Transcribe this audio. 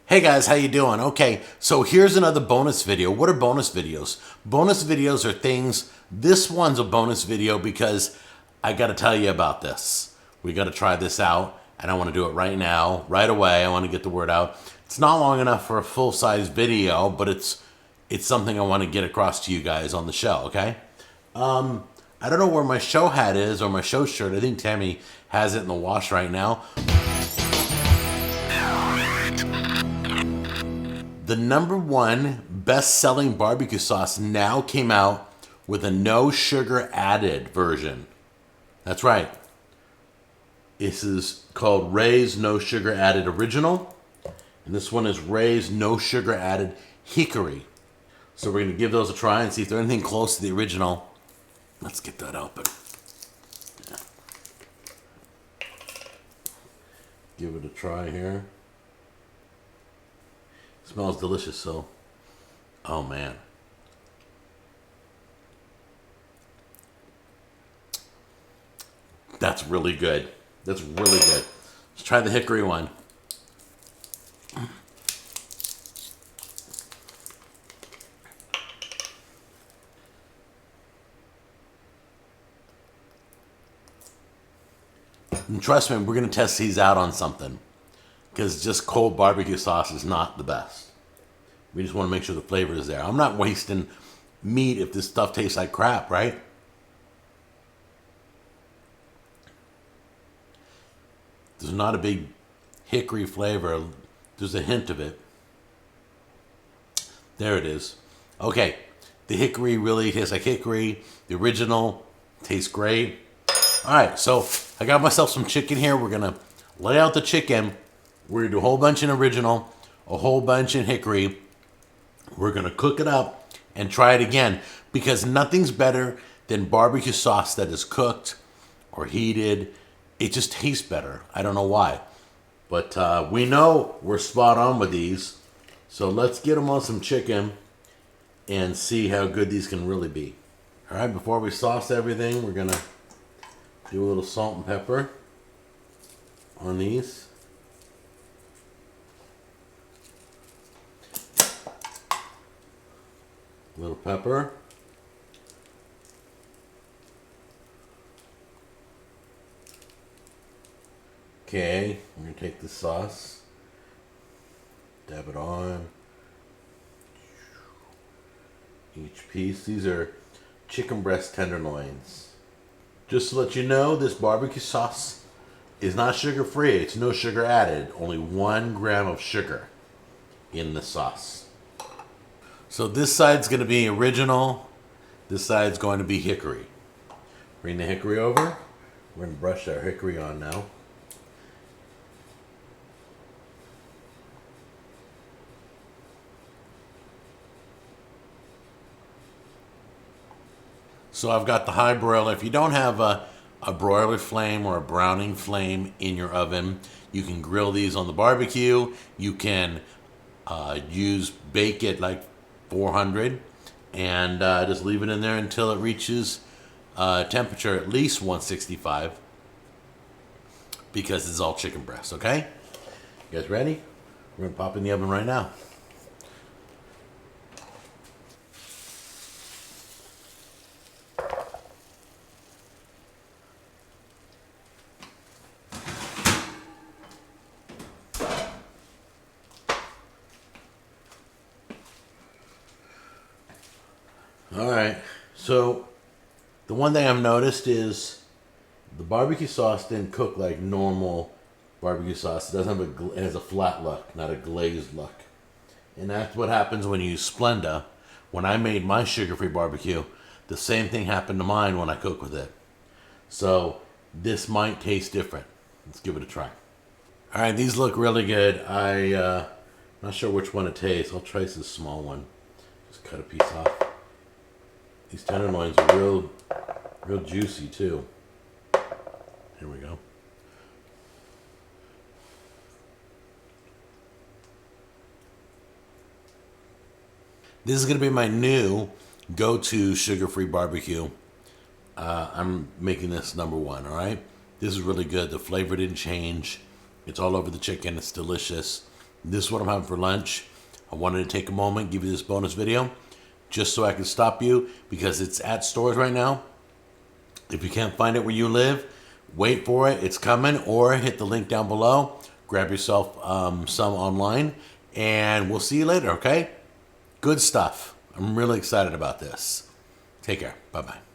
Hey guys, how you doing? Okay, so here's another bonus video. What are bonus videos? Bonus videos are things, this one's a bonus video because I gotta tell you about this. We gotta try this out and I wanna do it right now, right away. I wanna get the word out. It's not long enough for a full-size video, but it's something I wanna get across to you guys on the show, okay? I don't know where my show hat is or my show shirt. I think Tammy has it in the wash right now. The #1 best-selling barbecue sauce now came out with a no sugar added version. That's right. This is called Ray's No Sugar Added Original. And this one is Ray's No Sugar Added Hickory. So we're going to give those a try and see if they're anything close to the original. Let's get that open. Yeah. Give it a try here. Smells delicious, so. Oh man. That's really good. That's really good. Let's try the hickory one. And trust me, we're going to test these out on something. Because just cold barbecue sauce is not the best. We just want to make sure the flavor is there. I'm not wasting meat if this stuff tastes like crap, right? There's not a big hickory flavor. There's a hint of it. There it is. Okay, the hickory really tastes like hickory. The original tastes great. All right, so I got myself some chicken here. We're going to lay out the chicken. We're going to do a whole bunch in original, a whole bunch in hickory. We're going to cook it up and try it again because nothing's better than barbecue sauce that is cooked or heated. It just tastes better. I don't know why. But we know we're spot on with these. So let's get them on some chicken and see how good these can really be. All right, before we sauce everything, we're going to do a little salt and pepper on these. A little pepper. Okay, we're going to take the sauce, dab it on each piece. These are chicken breast tenderloins. Just to let you know, this barbecue sauce is not sugar-free. It's no sugar added. Only 1 gram of sugar in the sauce. So this side's going to be original. This side's going to be hickory. Bring the hickory over. We're going to brush our hickory on now. So I've got the high broiler. If you don't have a broiler flame or a browning flame in your oven, you can grill these on the barbecue. You can bake it like 400 and just leave it in there until it reaches temperature at least 165 because it's all chicken breast, okay? You guys ready? We're going to pop in the oven right now. All right, so the one thing I've noticed is the barbecue sauce didn't cook like normal barbecue sauce. It doesn't have it has a flat look, not a glazed look. And that's what happens when you use Splenda. When I made my sugar-free barbecue, the same thing happened to mine when I cook with it. So this might taste different. Let's give it a try. All right, these look really good. I'm not sure which one to taste. I'll try this small one. Just cut a piece off. These tenderloins are real juicy too. Here we go. This is going to be my new go-to sugar-free barbecue. I'm making this #1, all right? This is really good. The flavor didn't change. It's all over the chicken. It's delicious. This is what I'm having for lunch. I wanted to take a moment, give you this bonus video, just so I can stop you, because it's at stores right now. If you can't find it where you live, wait for it. It's coming, or hit the link down below. Grab yourself some online, and we'll see you later, okay? Good stuff. I'm really excited about this. Take care. Bye-bye.